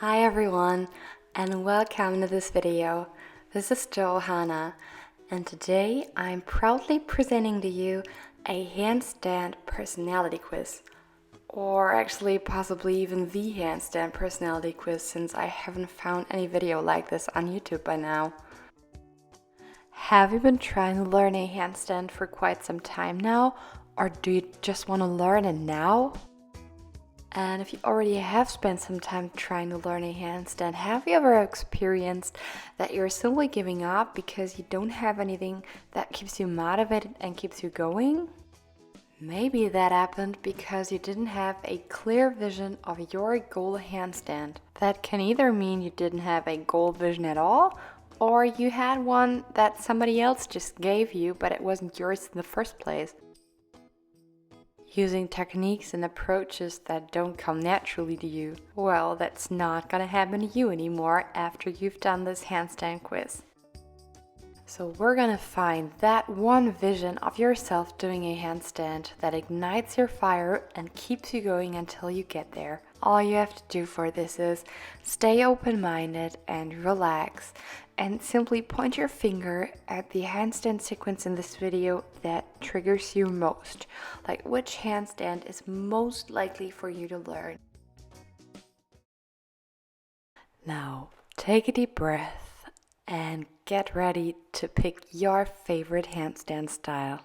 Hi everyone, and welcome to this video. This is OHANA, and today I'm proudly presenting to you a handstand personality quiz. Or actually possibly even the handstand personality quiz, since I haven't found any video like this on YouTube by now. Have you been trying to learn a handstand for quite some time now, or do you just want to learn it now? And if you already have spent some time trying to learn a handstand, have you ever experienced that you're simply giving up because you don't have anything that keeps you motivated and keeps you going? Maybe that happened because you didn't have a clear vision of your goal handstand. That can either mean you didn't have a goal vision at all, or you had one that somebody else just gave you, but it wasn't yours in the first place. Using techniques and approaches that don't come naturally to you, well, that's not gonna happen to you anymore after you've done this handstand quiz. So we're gonna find that one vision of yourself doing a handstand that ignites your fire and keeps you going until you get there. All you have to do for this is stay open-minded and relax, and simply point your finger at the handstand sequence in this video that triggers you most. Like which handstand is most likely for you to learn. Now, take a deep breath and get ready to pick your favorite handstand style.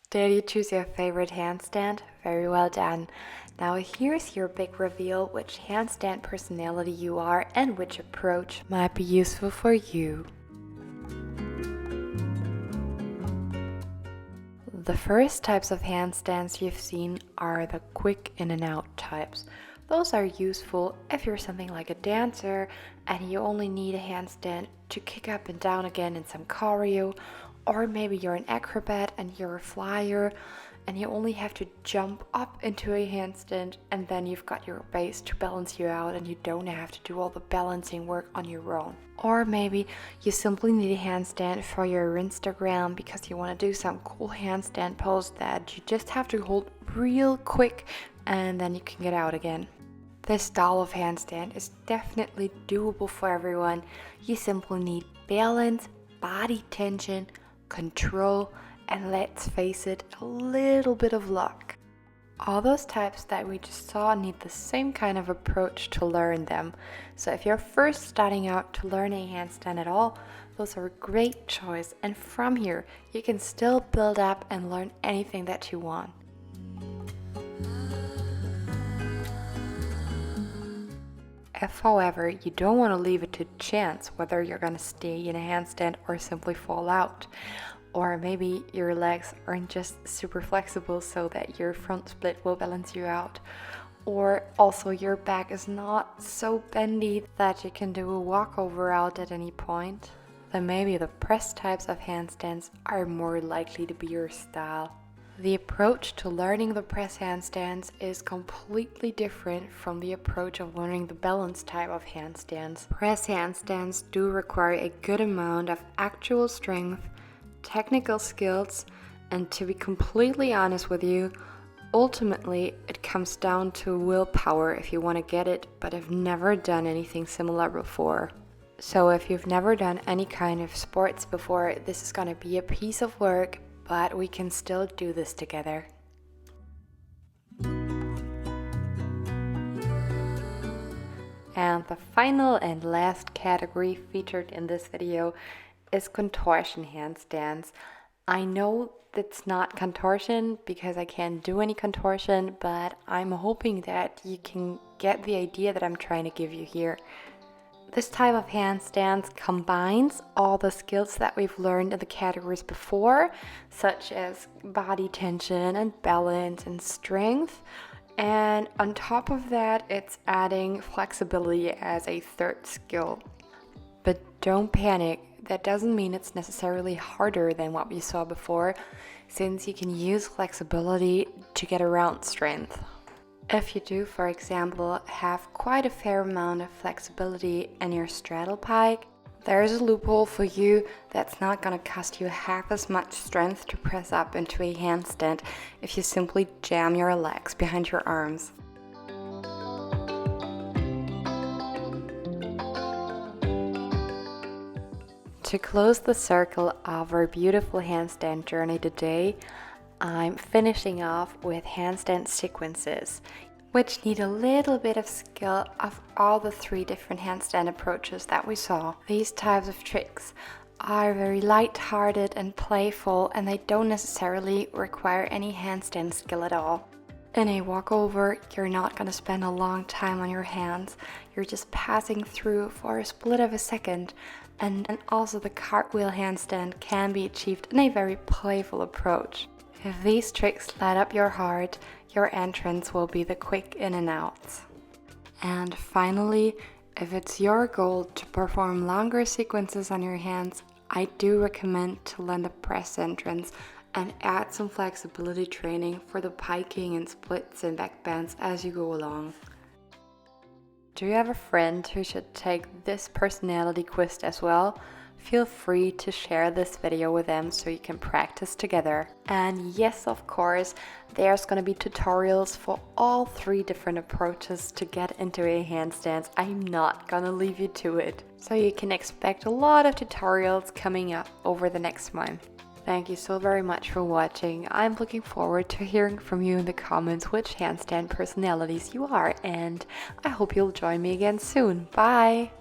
Did you choose your favorite handstand? Very well done. Now here's your big reveal which handstand personality you are and which approach might be useful for you. The first types of handstands you've seen are the quick in and out types. Those are useful if you're something like a dancer and you only need a handstand to kick up and down again in some choreo, or maybe you're an acrobat and you're a flyer and you only have to jump up into a handstand and then you've got your base to balance you out and you don't have to do all the balancing work on your own. Or maybe you simply need a handstand for your Instagram because you want to do some cool handstand pose that you just have to hold real quick and then you can get out again. This style of handstand is definitely doable for everyone. You simply need balance, body tension, control, and let's face it, a little bit of luck. All those types that we just saw need the same kind of approach to learn them. So if you're first starting out to learn a handstand at all, those are a great choice. And from here, you can still build up and learn anything that you want. If, however, you don't want to leave it to chance whether you're going to stay in a handstand or simply fall out, or maybe your legs aren't just super flexible so that your front split will balance you out, or also your back is not so bendy that you can do a walkover out at any point, then maybe the press types of handstands are more likely to be your style. The approach to learning the press handstands is completely different from the approach of learning the balance type of handstands. Press handstands do require a good amount of actual strength, technical skills, and to be completely honest with you, ultimately it comes down to willpower if you want to get it, but have never done anything similar before. So if you've never done any kind of sports before, this is going to be a piece of work, but we can still do this together. And the final and last category featured in this video is contortion handstands. I know it's not contortion because I can't do any contortion, but I'm hoping that you can get the idea that I'm trying to give you here. This type of handstands combines all the skills that we've learned in the categories before, such as body tension and balance and strength. And on top of that, it's adding flexibility as a third skill. But don't panic, that doesn't mean it's necessarily harder than what we saw before, since you can use flexibility to get around strength. If you do, for example, have quite a fair amount of flexibility in your straddle pike, there's a loophole for you that's not going to cost you half as much strength to press up into a handstand if you simply jam your legs behind your arms. To close the circle of our beautiful handstand journey today, I'm finishing off with handstand sequences, which need a little bit of skill of all the 3 different handstand approaches that we saw. These types of tricks are very light-hearted and playful, and they don't necessarily require any handstand skill at all. In a walkover, you're not going to spend a long time on your hands. You're just passing through for a split of a second. And also the cartwheel handstand can be achieved in a very playful approach. If these tricks light up your heart, your entrance will be the quick in and outs. And finally, if it's your goal to perform longer sequences on your hands, I do recommend to learn the press entrance and add some flexibility training for the piking and splits and backbends as you go along. Do you have a friend who should take this personality quiz as well? Feel free to share this video with them so you can practice together. And yes, of course, there's going to be tutorials for all 3 different approaches to get into a handstand. I'm not going to leave you to it. So you can expect a lot of tutorials coming up over the next month. Thank you so very much for watching. I'm looking forward to hearing from you in the comments which handstand personalities you are, and I hope you'll join me again soon. Bye!